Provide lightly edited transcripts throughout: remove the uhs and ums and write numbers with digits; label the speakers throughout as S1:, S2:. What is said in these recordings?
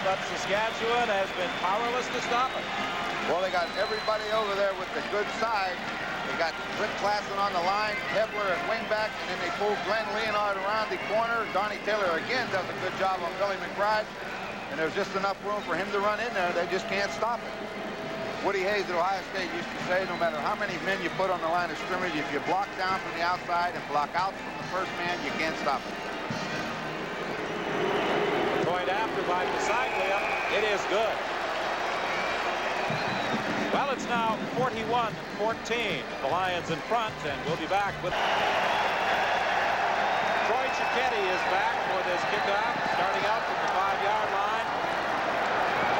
S1: but Saskatchewan has been powerless to stop it.
S2: Well, they got everybody over there with the good side. They got Clint Klassen on the line, Hebler at wingback, and then they pull Glenn Leonard around the corner. Donnie Taylor again does a good job on Billy McBride, and there's just enough room for him to run in there. They just can't stop it. Woody Hayes at Ohio State used to say, no matter how many men you put on the line of scrimmage, if you block down from the outside and block out from the first man, you can't stop it.
S1: Point after by Bisaglia. It is good. Well, it's now 41-14. The Lions in front, and we'll be back with... Troy Cicchetti is back for this kickoff, starting out from the 5-yard line.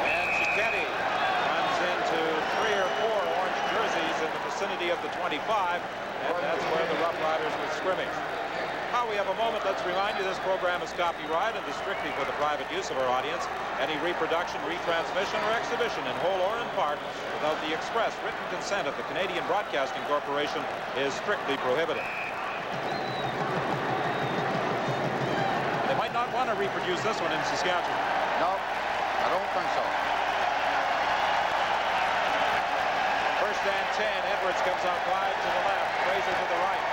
S1: And Cicchetti runs into 3 or 4 orange jerseys in the vicinity of the 25, and that's where the Roughriders will scrimmage. While we have a moment, let's remind you this program is copyright and is strictly for the private use of our audience. Any reproduction, retransmission, or exhibition in whole or in part without the express written consent of the Canadian Broadcasting Corporation is strictly prohibited. They might not want to reproduce this one in Saskatchewan.
S2: No, I don't think so.
S1: First and 10. Edwards comes out wide to the left. Fraser to the right.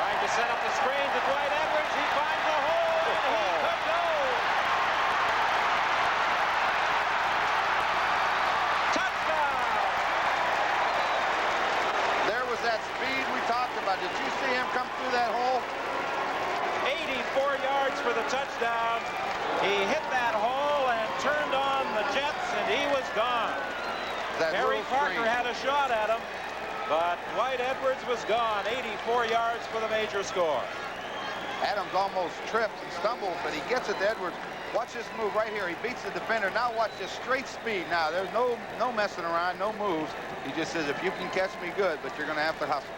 S1: Trying to set up the screen to Dwight Edwards. He finds a hole. And he could go. Touchdown.
S2: There was that speed we talked about. Did you see him come through that hole?
S1: 84 yards for the touchdown. He hit that hole and turned on the Jets, and he was gone. Harry Parker had a shot at him, but Dwight Edwards was gone. 84 yards for the major score.
S2: Adams almost tripped and stumbled, but he gets it to Edwards. Watch this move right here. He beats the defender. Now watch this straight speed. Now there's no messing around, no moves. He just says, if you can catch me, good, but you're going to have to hustle.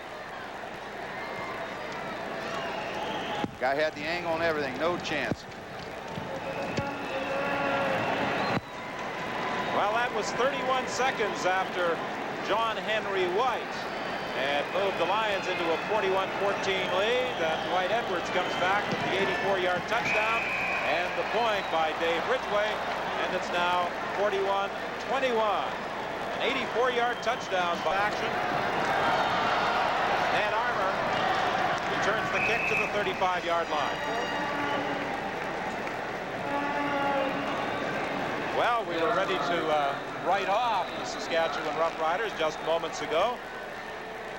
S2: Guy had the angle and everything. No chance.
S1: Well, that was 31 seconds after John Henry White and moved the Lions into a 41-14 lead. That Dwight Edwards comes back with the 84-yard touchdown and the point by Dave Ridgway, and it's now 41-21. An 84-yard touchdown by action. Ned Armour returns the kick to the 35-yard line. Well, we were ready to write off the Saskatchewan Roughriders just moments ago.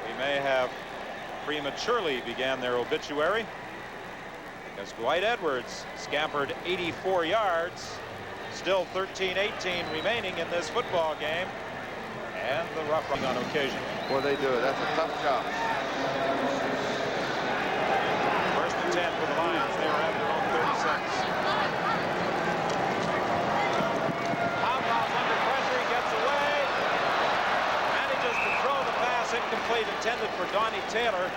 S1: We may have prematurely began their obituary because Dwight Edwards scampered 84 yards, still 13-18 remaining in this football game, and the Roughriders on occasion.
S2: Well, they do it. That's a tough job.
S1: First and 10 for the Lions. They are at their own 36. Incomplete, intended for Donnie Taylor,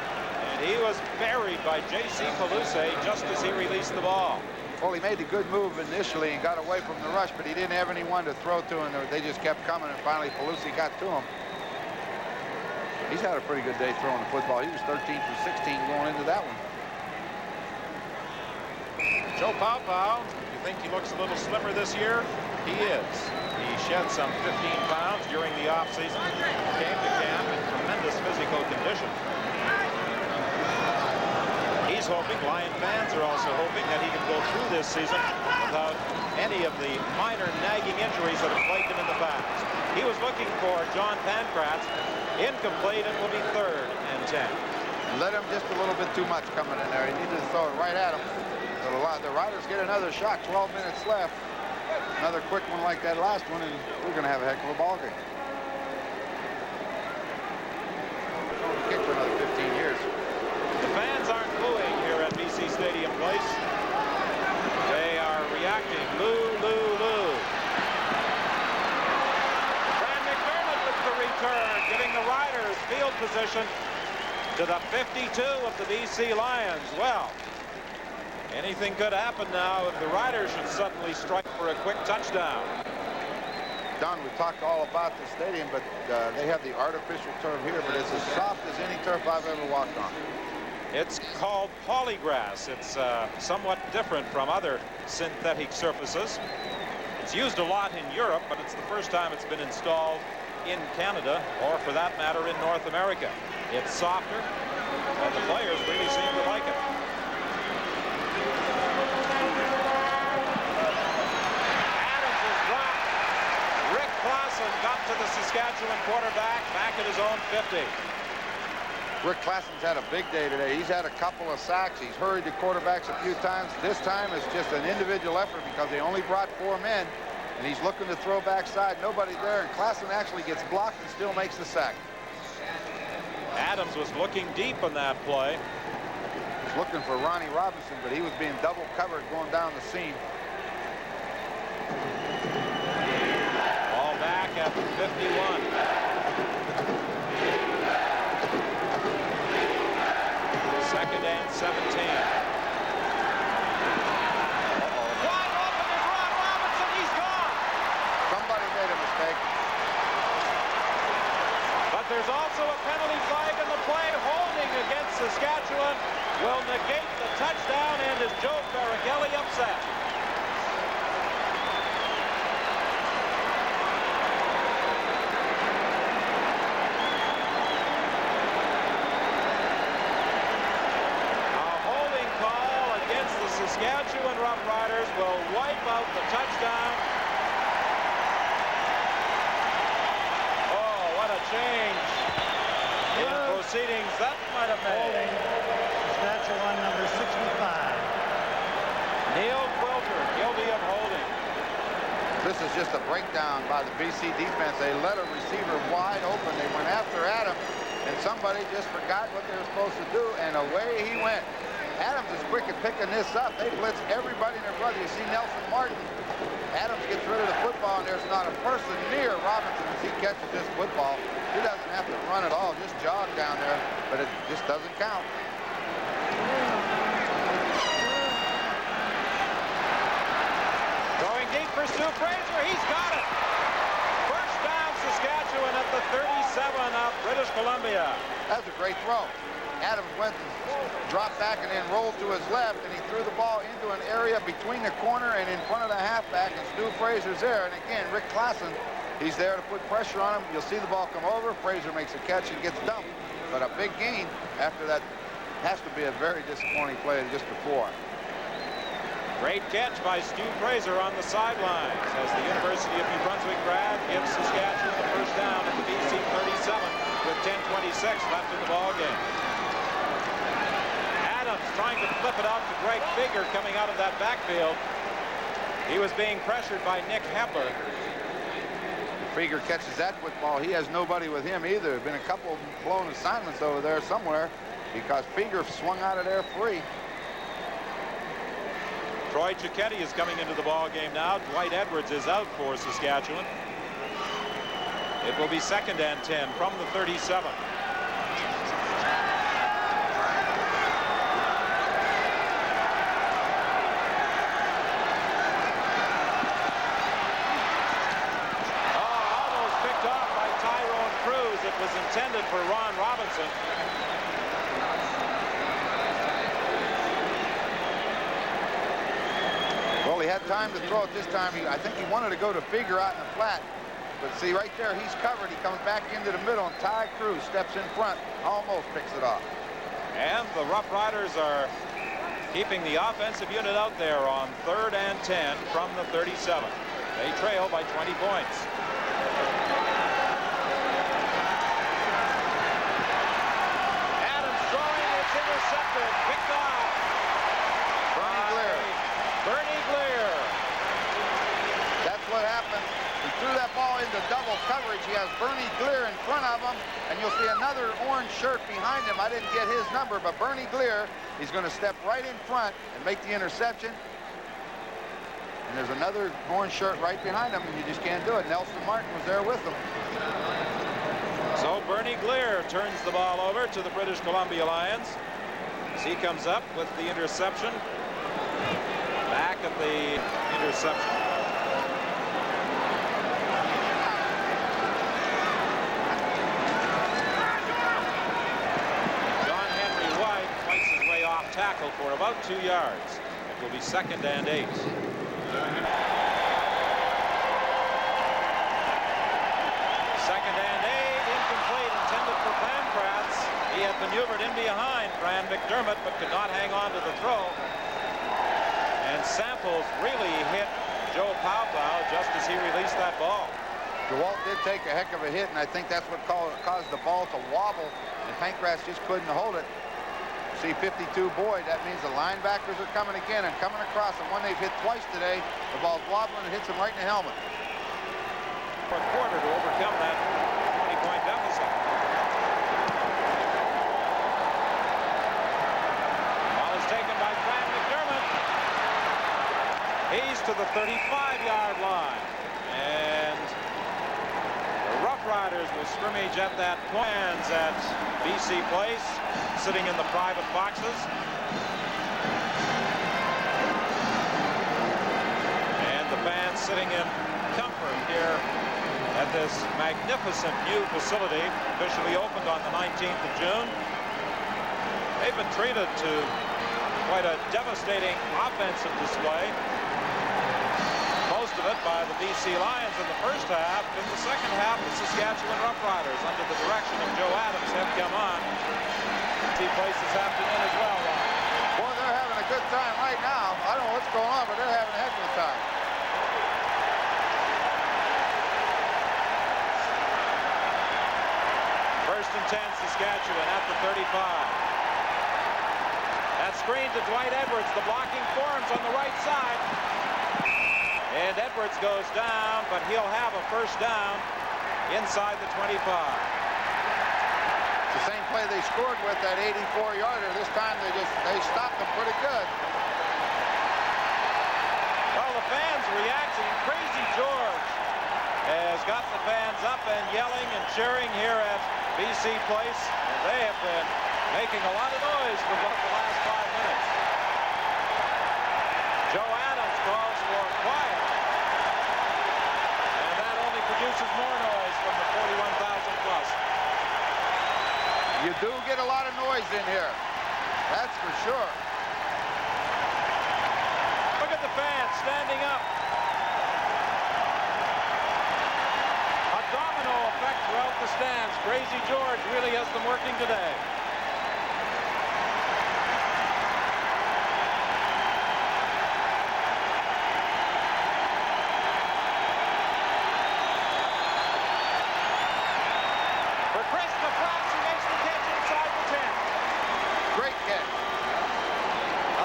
S1: and he was buried by J.C. Palusse just as he released the ball.
S2: Well, he made a good move initially and got away from the rush, but he didn't have anyone to throw to, and they just kept coming, and finally Palusse got to him. He's had a pretty good day throwing the football. He was 13 for 16 going into that one.
S1: Joe Paopao, you think he looks a little slimmer this year? He is. He shed some 15 pounds during the offseason, came to camp in tremendous physical condition. He's hoping, Lion fans are also hoping, that he can go through this season without any of the minor nagging injuries that have plagued him in the past. He was looking for John Pancratz. Incomplete, it will be 3rd and 10.
S2: Let him just a little bit too much coming in there. He needed to throw it right at him. The Riders get another shot, 12 minutes left. Another quick one like that last one, and we're going to have a heck of a ball game. Kick for another 15 years.
S1: The fans aren't booing here at BC Stadium Place. They are reacting. Lou, Lou, Lou. Brad McDermott with the return, giving the Riders field position to the 52 of the BC Lions. Well, anything could happen now if the Riders should suddenly strike for a quick touchdown.
S2: Don, we've talked all about the stadium, but they have the artificial turf here, but it's as soft as any turf I've ever walked on.
S1: It's called polygrass. It's somewhat different from other synthetic surfaces. It's used a lot in Europe, but it's the first time it's been installed in Canada, or for that matter in North America. It's softer, and the players really seem to like it. Adams was dropped. Rick Clausen got to the Saskatchewan quarterback back at his own 50.
S2: Rick Klassen's had a big day today. He's had a couple of sacks. He's hurried the quarterbacks a few times. This time it's just an individual effort because they only brought 4 men, and he's looking to throw backside. Nobody there, and Klassen actually gets blocked and still makes the sack.
S1: Adams was looking deep on that play.
S2: He's looking for Ronnie Robinson, but he was being double covered going down the seam.
S1: Ball back at 51. Second and 17. Wide open is Ron Robinson. He's gone.
S2: Somebody made a mistake.
S1: But there's also a penalty flag in the play. Holding against Saskatchewan will negate the touchdown, and is Joe Barrigelli upset. Saskatchewan Roughriders will wipe out the touchdown. Oh, what a change in the proceedings that might have made.
S3: Saskatchewan number 65.
S1: Neil Quilter guilty of holding.
S2: This is just a breakdown by the BC defense. They let a receiver wide open. They went after Adams, and somebody just forgot what they were supposed to do, and away he went. Adams is quick at picking this up. They blitz everybody and their brother. You see Nelson Martin. Adams gets rid of the football, and there's not a person near Robinson as he catches this football. He doesn't have to run at all, just jog down there, but it just doesn't count.
S1: Going deep for Stu Fraser. He's got it. First down, Saskatchewan at the 37 of British Columbia.
S2: That's a great throw. Adams went and dropped back and then rolled to his left, and he threw the ball into an area between the corner and in front of the halfback, and Stu Fraser's there. And again, Rick Klassen, he's there to put pressure on him. You'll see the ball come over. Fraser makes a catch and gets dumped. But a big gain after that has to be a very disappointing play just before.
S1: Great catch by Stu Fraser on the sidelines as the University of New Brunswick grad gives Saskatchewan the first down at the BC 37 with 10:26 left in the ball game. Adams trying to flip it out to Greg Figger coming out of that backfield. He was being pressured by Nick Hebler.
S2: Figger catches that football. He has nobody with him either. There's been a couple blown assignments over there somewhere because Figger swung out of there free.
S1: Troy Cicchetti is coming into the ball game now. Dwight Edwards is out for Saskatchewan. It will be second and 10 from the 37. Was intended for Ron Robinson.
S2: Well, he had time to throw it this time. I think he wanted to go to Figger out in the flat. But see, right there, he's covered. He comes back into the middle, and Ty Cruz steps in front, almost picks it off.
S1: And the Roughriders are keeping the offensive unit out there on 3rd and 10 from the 37. They trail by 20 points. Intercepted, picked off. Bernie Gleer.
S2: That's what happened. He threw that ball into double coverage. He has Bernie Gleer in front of him, and you'll see another orange shirt behind him. I didn't get his number, but Bernie Gleer, he's going to step right in front and make the interception. And there's another orange shirt right behind him, and you just can't do it. Nelson Martin was there with him.
S1: So Bernie Gleer turns the ball over to the British Columbia Lions. As he comes up with the interception. Back at the interception. John Henry White, quite tackle for about 2 yards. It will be 2nd and 8. Second and 8, incomplete, intended for Pankratz. He had maneuvered in behind Fran McDermott, but could not hang on to the throw. And Samples really hit Joe Paopao just as he released that ball.
S2: DeWalt did take a heck of a hit, and I think that's what caused the ball to wobble, and Pankratz just couldn't hold it. See 52 Boyd, that means the linebackers are coming again and coming across, and when they've hit twice today, the ball's wobbling and hits him right in the helmet.
S1: Fourth quarter to overcome that 20-point deficit. Ball is taken by Fran McDermott. He's to the 35-yard line. And the Roughriders will scrimmage at that plans at BC Place, sitting in the private boxes. And the fans sitting in comfort here at this magnificent new facility, officially opened on the 19th of June. They've been treated to quite a devastating offensive display. Most of it by the BC Lions in the first half. In the second half, the Saskatchewan Roughriders, under the direction of Joe Adams, have come on. See place this afternoon as well.
S2: Boy, they're having a good time right now. I don't know what's going on, but they're having a heck of a time.
S1: First and 10, Saskatchewan at the 35. That screen to Dwight Edwards. The blocking forms on the right side. And Edwards goes down, but he'll have a first down inside the 25.
S2: It's the same play they scored with, that 84-yarder. This time they stopped them pretty good.
S1: Well, the fans reacting. Crazy George has got the fans up and yelling and cheering here at BC Place. And they have been making a lot of noise for about the last 5 minutes. Joe Adams calls for quiet. And that only produces more noise from the 41,000 plus.
S2: You do get a lot of noise in here. That's for sure.
S1: Look at the fans standing up. A domino effect throughout the stands. Crazy George really has them working today.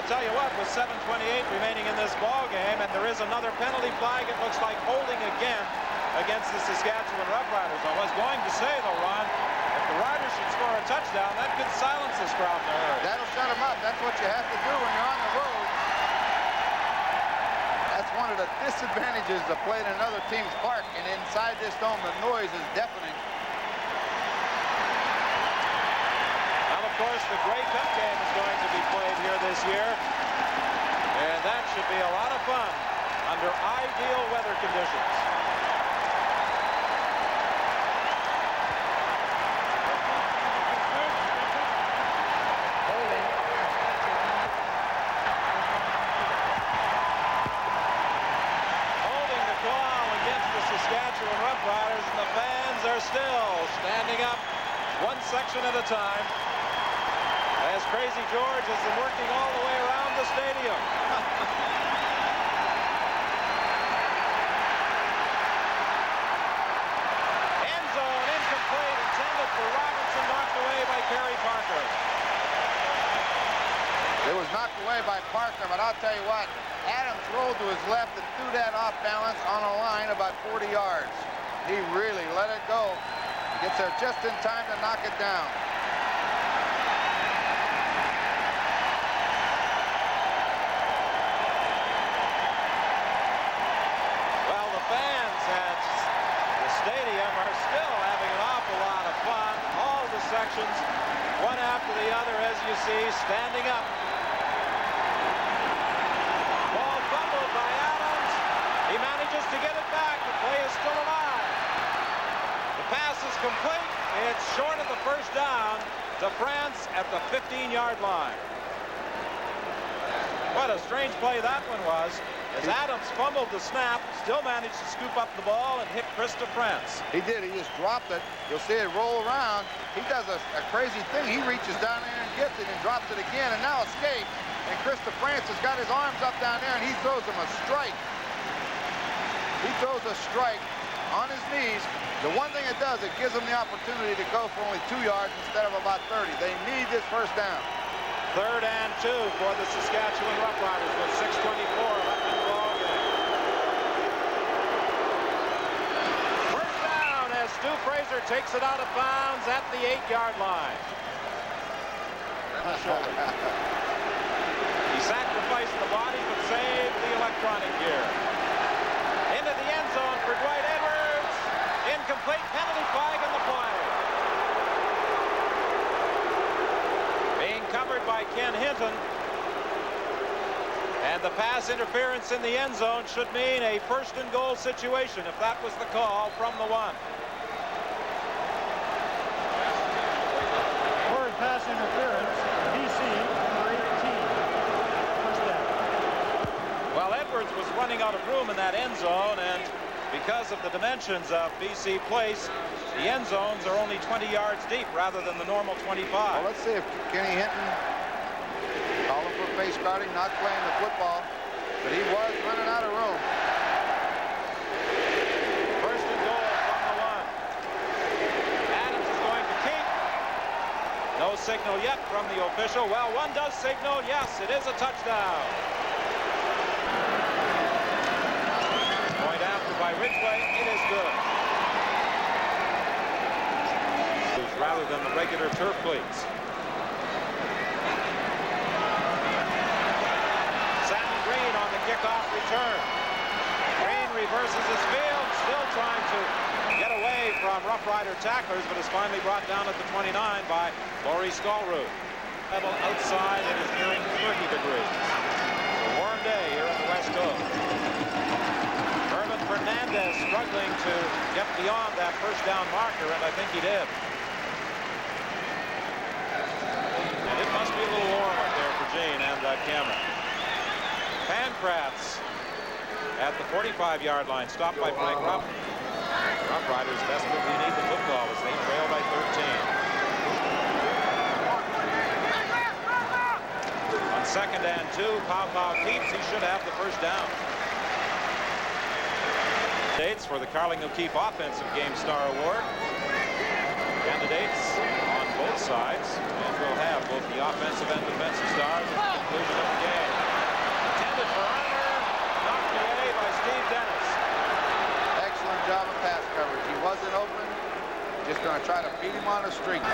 S1: Tell you what, with 7:28 remaining in this ball game, and there is another penalty flag, it looks like holding again against the Saskatchewan Roughriders. I was going to say, though, Ron, if the Riders should score a touchdown, that could silence this crowd in a hurry.
S2: That'll shut them up. That's what you have to do when you're on the road. That's one of the disadvantages of playing in another team's park, and inside this dome, the noise is deafening.
S1: Of course, the Grey Cup game is going to be played here this year, and that should be a lot of fun under ideal weather conditions. Holding the call against the Saskatchewan Roughriders, and the fans are still standing up one section at a time. As Crazy George has been working all the way around the stadium. End zone incomplete, intended for Robinson, knocked away by Kerry Parker.
S2: It was knocked away by Parker, but I'll tell you what, Adams rolled to his left and threw that off balance on a line about 40 yards. He really let it go. Gets there just in time to knock it down.
S1: Sections, one after the other, as you see, standing up. Ball fumbled by Adams. He manages to get it back. The play is still alive. The pass is complete. It's short of the first down to France at the 15-yard line. What a strange play that one was, as Adams fumbled the snap, still managed to scoop up the ball and hit Krista France.
S2: He did. He just dropped it. You'll see it roll around. He does a crazy thing. He reaches down there and gets it and drops it again and now escapes. And Krista France has got his arms up down there and he throws him a strike. He throws a strike on his knees. The one thing it does, it gives them the opportunity to go for only 2 yards instead of about 30. They need this first down.
S1: 3rd and 2 for the Saskatchewan Roughriders with 6:24 left in the ball game. First down as Stu Fraser takes it out of bounds at the 8-yard line. He sacrificed the body but saved the electronic gear. Into the end zone for Dwight Edwards. Incomplete, penalty flag in the play. Being covered by Ken Hinton. And the pass interference in the end zone should mean a 1st and goal situation if that was the call from the 1.
S3: Forward pass interference, BC, number 18. First down.
S1: Well, Edwards was running out of room in that end zone, and because of the dimensions of BC Place, the end zones are only 20 yards deep rather than the normal 25.
S2: Well, let's see if Kenny Hinton, calling for face guarding, not playing the football, but he was running out of room.
S1: 1st and goal from the 1. Adams is going to keep. No signal yet from the official. Well, one does signal. Yes, it is a touchdown. Point after by Ridgway. It is good. Rather than the regular turf cleats. Satin Green on the kickoff return. Green reverses his field, still trying to get away from Rough Rider tacklers, but is finally brought down at the 29 by Laurie Skolrud. Level outside, it is nearing 30 degrees. A warm day here in the West Coast. Herman Fernandez struggling to get beyond that first down marker, and I think he did. It must be a little warm up there for Gene and that camera. Pancratz at the 45-yard line, stopped by Frank Rupp. Rough Riders desperately need the football as they trail by 13. On 2nd and 2, Pow keeps. He should have the first down. Dates for the Carling O'Keefe Offensive Game Star Award. Candidates on both sides, and we'll have both the offensive and defensive stars at the conclusion of the game. Intended for honor, knocked away by Steve Dennis.
S2: Excellent job of pass coverage. He wasn't open. Just going to try to beat him on a streak.
S1: 2nd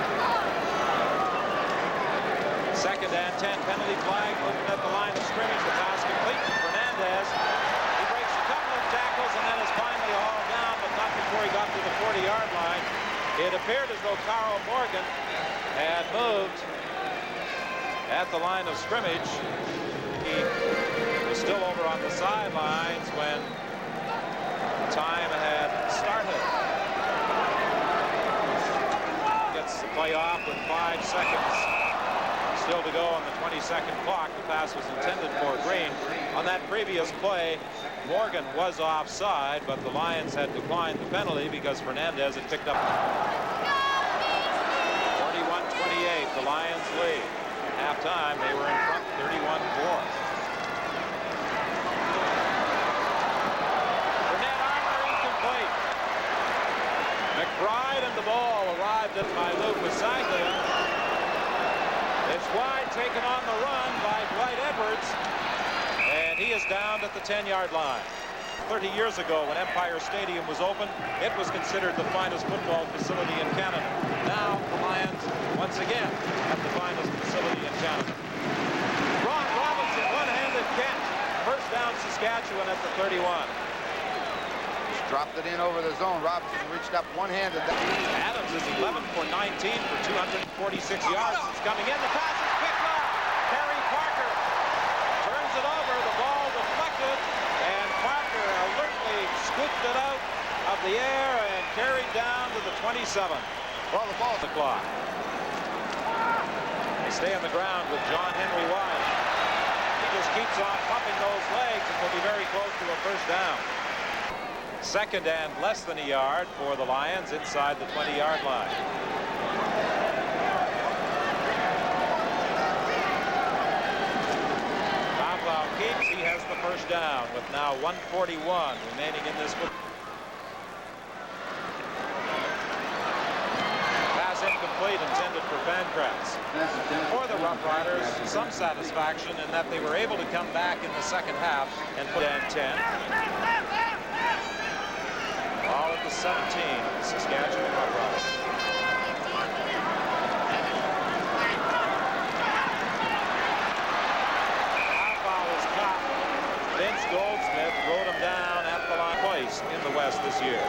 S1: and 10, penalty flag, open at the line of scrimmage. The pass complete to Fernandez. He breaks a couple of tackles and then is finally hauled down, but not before he got to the 40-yard line. It appeared as though Carl Morgan had moved at the line of scrimmage. He was still over on the sidelines when time had started. Gets the play off with 5 seconds still to go on the 22nd clock. The pass was intended for Green. On that previous play, Morgan was offside, but the Lions had declined the penalty because Fernandez had picked up. 41-28, the Lions lead. At halftime, they were in front 31-4. Burnett Armour incomplete. McBride and the ball arrived at by Luke Wasaglia. It's wide, taken on the run by Dwight Edwards, and he is down at the 10-yard line. 30 years ago, when Empire Stadium was open, it was considered the finest football facility in Canada. Now, the Lions, once again, have the finest facility in Canada. Ron Robinson, one-handed catch. First down, Saskatchewan at the 31.
S2: Just dropped it in over the zone. Robinson reached up one-handed.
S1: Adams is 11 for 19 for 246 yards. It's coming in. The pass is picked up. Terry Parker turns it over. The ball deflected, and Parker alertly scooped it out of the air and carried down to the 27.
S2: Well, the ball's
S1: The clock. They stay on the ground with John Henry Wyatt. just keeps on pumping those legs. It will be very close to a first down. Second and less than a yard for the Lions inside the 20-yard line. Pavlov keeps. He has the first down with now 1:41 remaining in this football. Incomplete, intended for Pancratz. For the Roughriders, some satisfaction in that they were able to come back in the second half and put in 10. All at the 17 of the Saskatchewan Roughriders. Foul is caught. Vince Goldsmith wrote him down at the line twice in the West this year.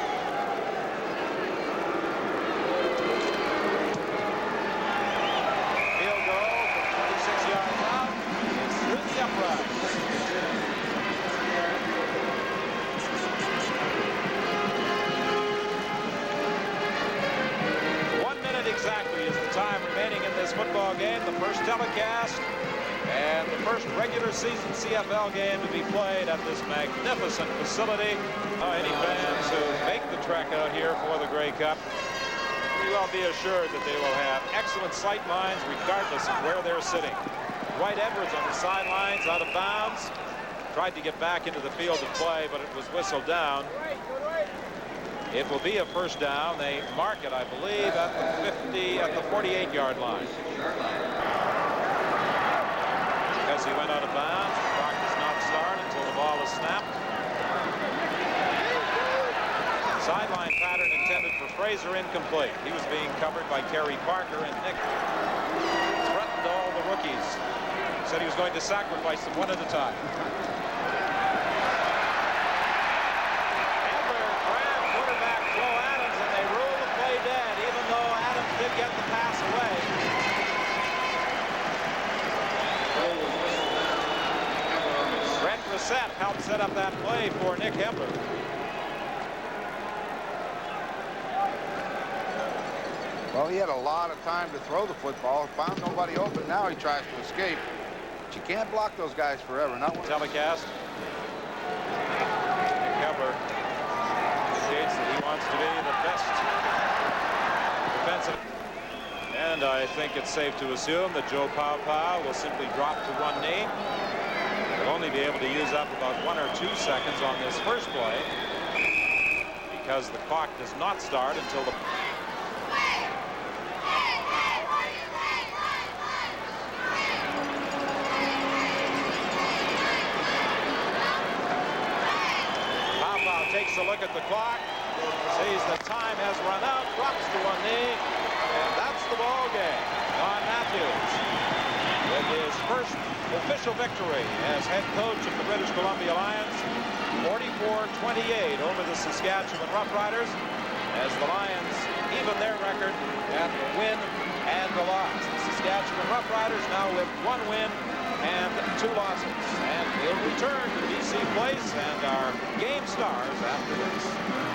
S1: Football game, the first telecast and the first regular season CFL game to be played at this magnificent facility. Any fans who make the trek out here for the Grey Cup, you will be assured that they will have excellent sight lines regardless of where they're sitting. Dwight Edwards on the sidelines, out of bounds, tried to get back into the field to play, but it was whistled down. It will be a first down. They mark it, I believe, at the 48-yard line. Because he went out of bounds, the clock does not start until the ball is snapped. Sideline pattern intended for Fraser, incomplete. He was being covered by Kerry Parker, and Nick threatened all the rookies. Said he was going to sacrifice them one at a time. Get the pass away. Brent Brissett helped set up that play for Nick Hembler.
S2: Well, he had a lot of time to throw the football. Found nobody open. Now he tries to escape. But you can't block those guys forever. Not one.
S1: Telecast. Nick Hembler indicates that he wants to be the best defensive. And I think it's safe to assume that Joe Pau will simply drop to one knee. He'll only be able to use up about 1 or 2 seconds on this first play because the clock does not start until the Pau takes a look at the clock, sees the time has run out, drops to one knee. And that's the ball game. Don Matthews with his first official victory as head coach of the British Columbia Lions, 44-28 over the Saskatchewan Roughriders, as the Lions even their record at the win and the loss. The Saskatchewan Roughriders now with 1 win and 2 losses, and will return to BC Place and our game stars after this.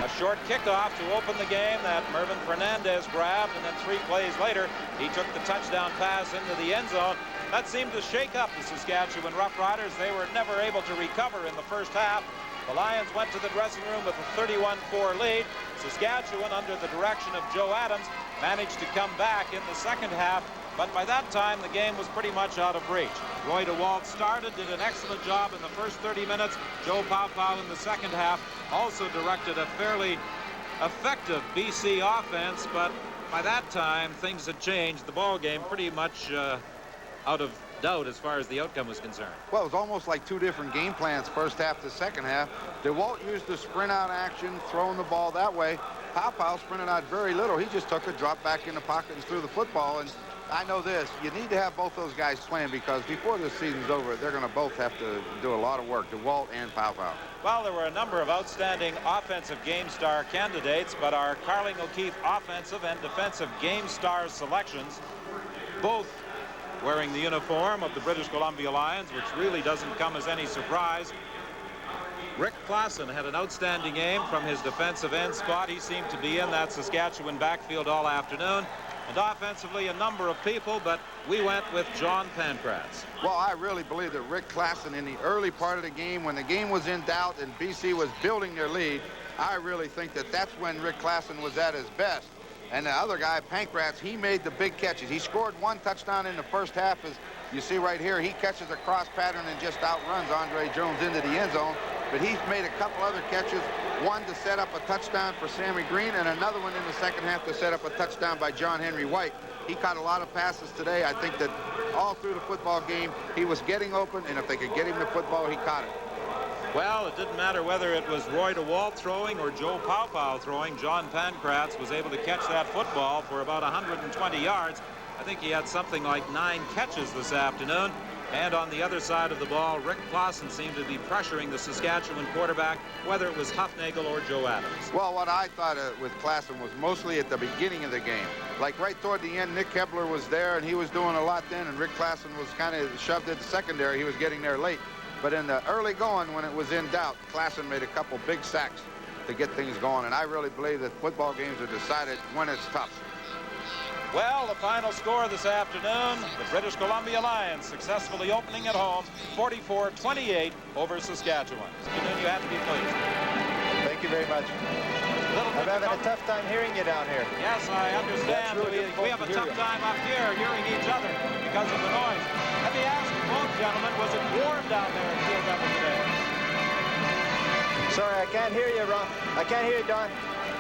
S1: A short kickoff to open the game that Mervyn Fernandez grabbed, and then 3 plays later, he took the touchdown pass into the end zone. That seemed to shake up the Saskatchewan Roughriders. They were never able to recover in the first half. The Lions went to the dressing room with a 31-4 lead. Saskatchewan, under the direction of Joe Adams, managed to come back in the second half, but by that time the game was pretty much out of reach. Roy DeWalt started, did an excellent job in the first 30 minutes. Joe Pau in the second half also directed a fairly effective BC offense, but by that time things had changed. The ball game pretty much out of doubt as far as the outcome was concerned.
S2: Well, it was almost like 2 different game plans, first half to second half. DeWalt used the sprint out action, throwing the ball that way. Pau sprinted out very little. He just took a drop back in the pocket and threw the football. And I know this, you need to have both those guys playing, because before this season's over, they're going to both have to do a lot of work, DeWalt and Pau.
S1: Well, there were a number of outstanding offensive game star candidates, but our Carling O'Keefe offensive and defensive game star selections, both wearing the uniform of the British Columbia Lions, which really doesn't come as any surprise. Rick Klassen had an outstanding game from his defensive end spot. He seemed to be in that Saskatchewan backfield all afternoon. And offensively, a number of people, but we went with John Pancratz.
S2: Well, I really believe that Rick Klassen, in the early part of the game, when the game was in doubt and BC was building their lead, I really think that that's when Rick Klassen was at his best. And the other guy, Pancratz, he made the big catches. He scored one touchdown in the first half. As you see right here, he catches a cross pattern and just outruns Andre Jones into the end zone. But he's made a couple other catches, one to set up a touchdown for Sammy Green and another one in the second half to set up a touchdown by John Henry White. He caught a lot of passes today. I think that all through the football game, he was getting open, and if they could get him the football, he caught it.
S1: Well, it didn't matter whether it was Roy DeWalt throwing or Joe Powpow throwing. John Pancratz was able to catch that football for about 120 yards. I think he had something like 9 catches this afternoon. And on the other side of the ball, Rick Klassen seemed to be pressuring the Saskatchewan quarterback, whether it was Huffnagel or Joe Adams.
S2: Well, what I thought with Klassen was mostly at the beginning of the game. Like right toward the end, Nick Hebler was there, and he was doing a lot then, and Rick Klassen was kind of shoved at the secondary. He was getting there late. But in the early going, when it was in doubt, Klassen made a couple big sacks to get things going. And I really believe that football games are decided when it's tough.
S1: Well, the final score this afternoon, the British Columbia Lions successfully opening at home, 44-28 over Saskatchewan. You had to be pleased.
S3: Thank you very much. I'm having a tough time hearing you down here.
S1: Yes, I understand.
S3: Really
S1: we have a tough time up here hearing each other because of the noise. Let me ask you both, gentlemen, was it warm down there in field number today?
S3: Sorry, I can't hear you, Ron. I can't hear you, Don.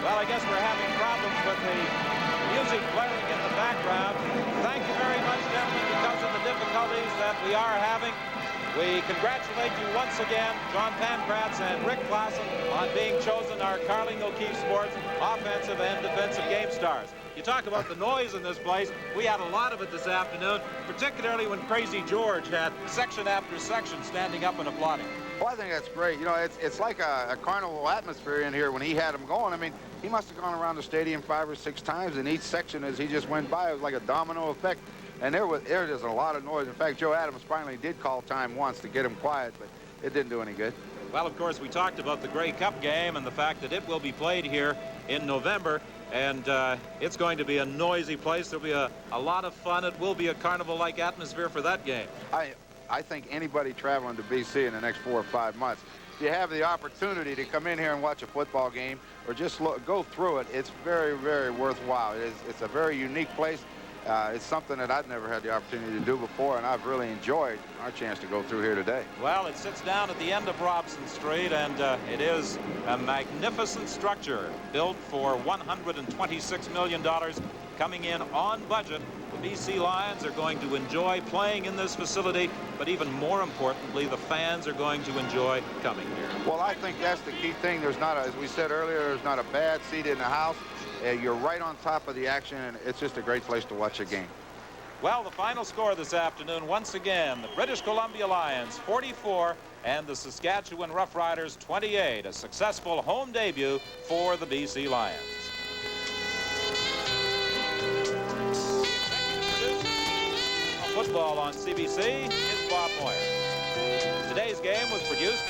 S1: Well, I guess we're having problems with the music blaring in the background. Thank you very much, gentlemen, because of the difficulties that we are having. We congratulate you once again, John Pancratz and Rick Klassen, on being chosen our Carling O'Keefe Sports offensive and defensive game stars. You talk about the noise in this place. We had a lot of it this afternoon, particularly when Crazy George had section after section standing up and applauding.
S2: Well, I think that's great. You know, it's like a carnival atmosphere in here when he had them going. I mean, he must have gone around the stadium 5 or 6 times, and each section as he just went by, it was like a domino effect. And there was a lot of noise. In fact, Joe Adams finally did call time once to get him quiet, but it didn't do any good.
S1: Well, of course, we talked about the Grey Cup game and the fact that it will be played here in November, and it's going to be a noisy place. There'll be a lot of fun. It will be a carnival-like atmosphere for that game.
S2: I think anybody traveling to BC in the next 4 or 5 months, if you have the opportunity to come in here and watch a football game or just go through it, it's very, very worthwhile. It's a very unique place. It's something that I've never had the opportunity to do before, and I've really enjoyed our chance to go through here today.
S1: Well, it sits down at the end of Robson Street, and it is a magnificent structure built for $126 million, coming in on budget. The BC Lions are going to enjoy playing in this facility, but even more importantly, the fans are going to enjoy coming here.
S2: Well, I think that's the key thing. There's not, as we said earlier, there's not a bad seat in the house. You're right on top of the action, and it's just a great place to watch a game.
S1: Well, the final score this afternoon, once again, the British Columbia Lions 44 and the Saskatchewan Roughriders 28, a successful home debut for the BC Lions. Football on CBC is Bob Moyer. Today's game was produced